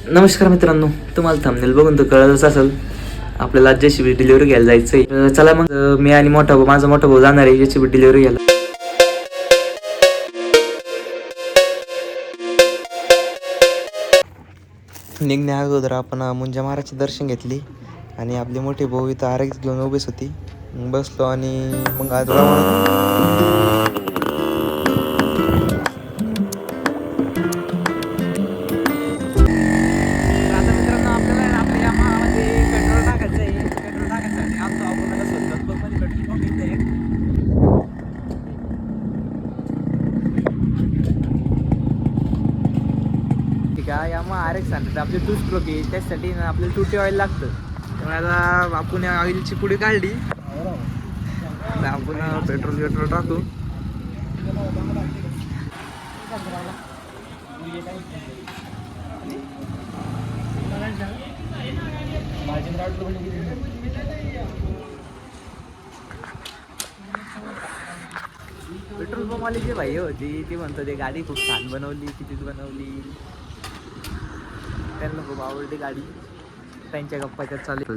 नमस्कार मित्रांनो, तुम्हाला थंबनेल बघून तर कळलंच असेल आपल्याला आज JCB डिलिव्हरी घ्यायला जायचंय. चला मग मी आणि माझा मोठा भाऊ जाणार आहे JCB डिलिव्हरी घ्यायला. निघण्या अगोदर आपण मुंजा महाराजचे दर्शन घेतली आणि आपली मोठी भाऊ इथं आरएक्स घेऊन उभीच होती. बसलो आणि मग आज यामा RX सांगतात आपली 2 स्ट्रोक आहे, त्यासाठी आपल्याला 2T ऑइल लागतं. त्यामुळे आता आपण या ऑइलची पुडी काढली, आपण पेट्रोल टाकू. पेट्रोल पंप वाली जे भाई होती ती म्हणतो ते गाडी खूप छान बनवली, कितीच बनवली, त्यांना खूप आवडली गाडी. त्यांच्या गप्पा त्यात चालू.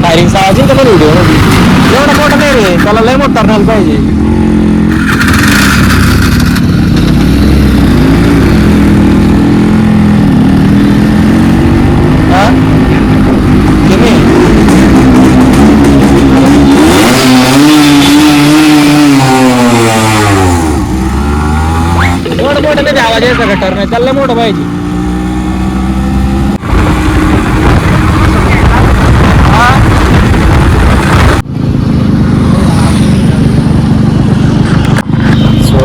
फायरिंगचा आवाज येतो का व्हिडिओ मध्ये? एवढा मोठा नाही रे, त्याला लय मोठा राहायला पाहिजे. एवढा मोठा नाही आवाज यायचा गटर नाही, त्याला लय मोठं पाहिजे.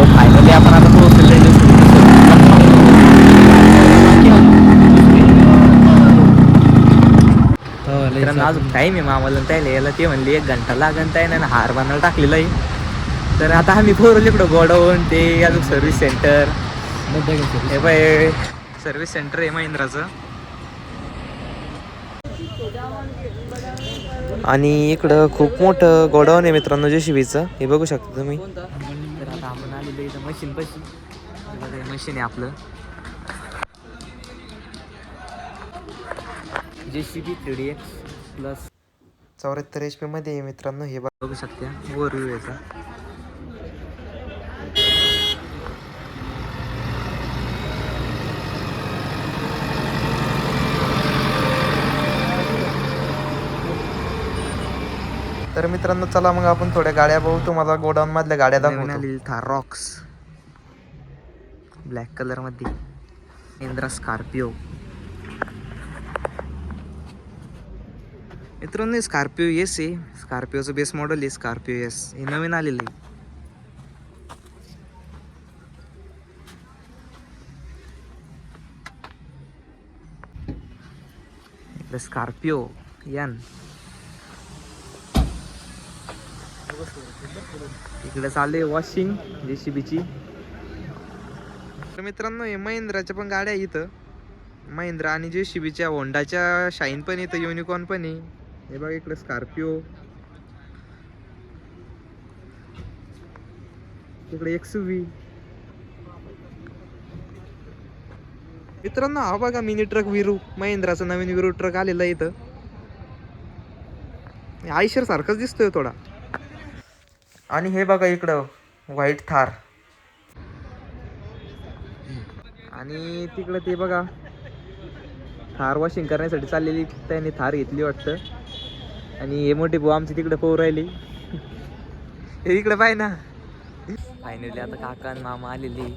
फायनली आपण आता पोहोचलेलो अजून टाईम आहे मामाला त्याला यायला. ते म्हणले 1 घंटा लागन, त्याने हार बांधायला टाकलेला आहे. तर आता आम्ही पोरवले इकडं गोडाऊन ते अजून सर्व्हिस सेंटर. हे बाय सर्व्हिस सेंटर आहे महिंद्राचं. आणि इकडं खूप मोठं गोडाऊन आहे मित्रांनो JCBचं, हे बघू शकता तुम्ही. तर आता आपण आलेलो इथं मशीन पाशी. मशीन आहे आपलं JCB 3DX प्लस 74 HP मध्ये आहे मित्रांनो. हे बघू शकता ओव्हरव्ह्यू याचा. तर मित्रांनो चला मग आपण थोड्या गाड्या बघू, तुम्हाला गोडाऊन मधल्या गाड्या दाखवतो. थार रॉक्स ब्लॅक कलर मध्ये, महिंद्रा स्कॉर्पिओ. मित्रांनो स्कॉर्पिओ एस आहे, स्कॉर्पिओचं बेस मॉडेल आहे स्कॉर्पिओ एस. हे नवीन आलेलं आहे. स्कॉर्पिओ एन इकडे चालले वॉशिंग JCBची. तर मित्रांनो हे महिंद्राच्या पण गाड्या इथं, महिंद्रा आणि JCBच्या, होंडाच्या शाईन पण इथं, युनिकॉर्न पण आहे. हे बघा इकडे स्कॉर्पिओ, इकडे XUV. मित्रांनो हा बघा मिनी ट्रक विरू, महिंद्राचा नवीन विरू ट्रक आलेला इथं. आयशर सारखाच दिसतोय थोडा. आणि हे बघा इकडं व्हाईट थार. आणि तिकडं ते बघा थार वॉशिंग करण्यासाठी चाललेली, त्याने थार घेतली वाटतं. आणि हे मोठी भाऊ आमची तिकडे पोहू राहिली. हे इकडे पाय ना. फायनली आता काका आणि मामा आलेली.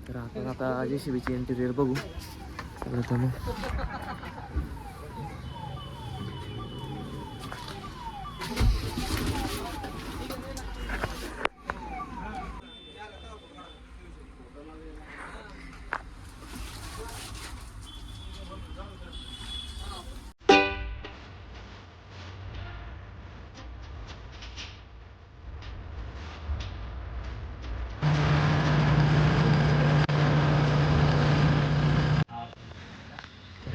तर आपण आता JCBची इंटेरियर बघू.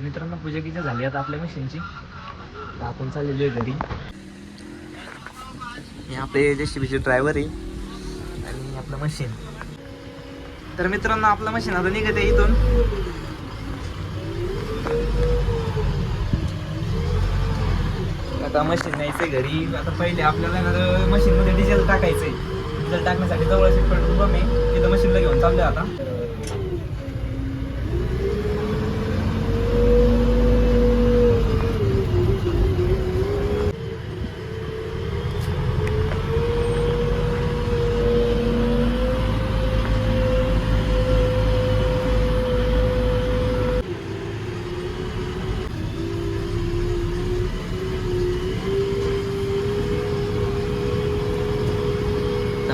मित्रांनो पूजा कीच्या झाली आता आपल्या मशीनची, तर आपण चाललेलो आहे घरी. हे आपले JCBचे ड्रायव्हर आहे आणि आपलं मशीन. तर मित्रांनो आपलं मशीन आता निघत आहे इथून. आता मशीन न्यायचंय घरी. आता पहिले आपल्याला मशीनमध्ये डिझेल टाकायचंय. डिझेल टाकण्यासाठी जवळच एक पेट्रोल पंप आहे, तिथं मशीनला घेऊन चाललोय आता.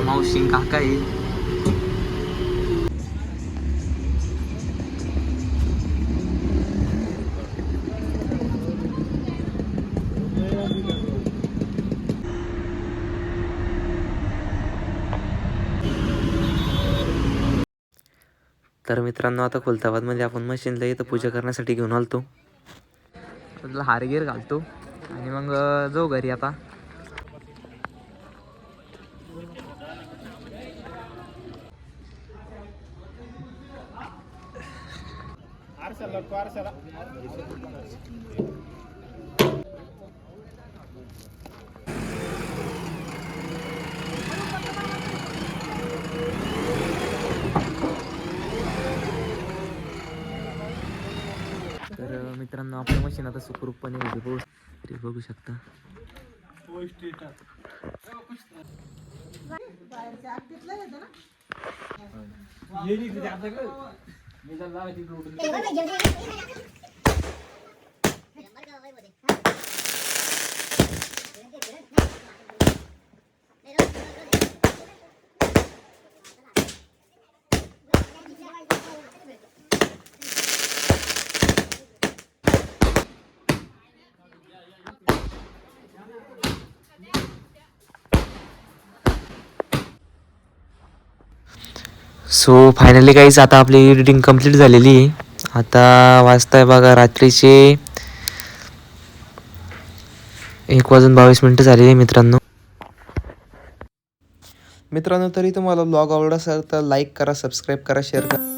मावशी काका आहे. तर मित्रांनो आता खुलताबादमध्ये आपण मशीनला इथं पूजा करण्यासाठी घेऊन आलतो. त्याला हारगीर घालतो आणि मग जाऊ घरी आता. तर मित्रांनो आपलं मशीन आता सुखरूपपणे बघू शकता. सो फायनली काहीच आता आपली एडिटिंग कंप्लीट झालेली आहे. आता वाजताय बघा रात्रीचे 1:22 झालेली आहे मित्रांनो. तरी तुम्हाला ब्लॉग आवडला असेल तर लाईक करा, सबस्क्राईब करा, शेअर करा.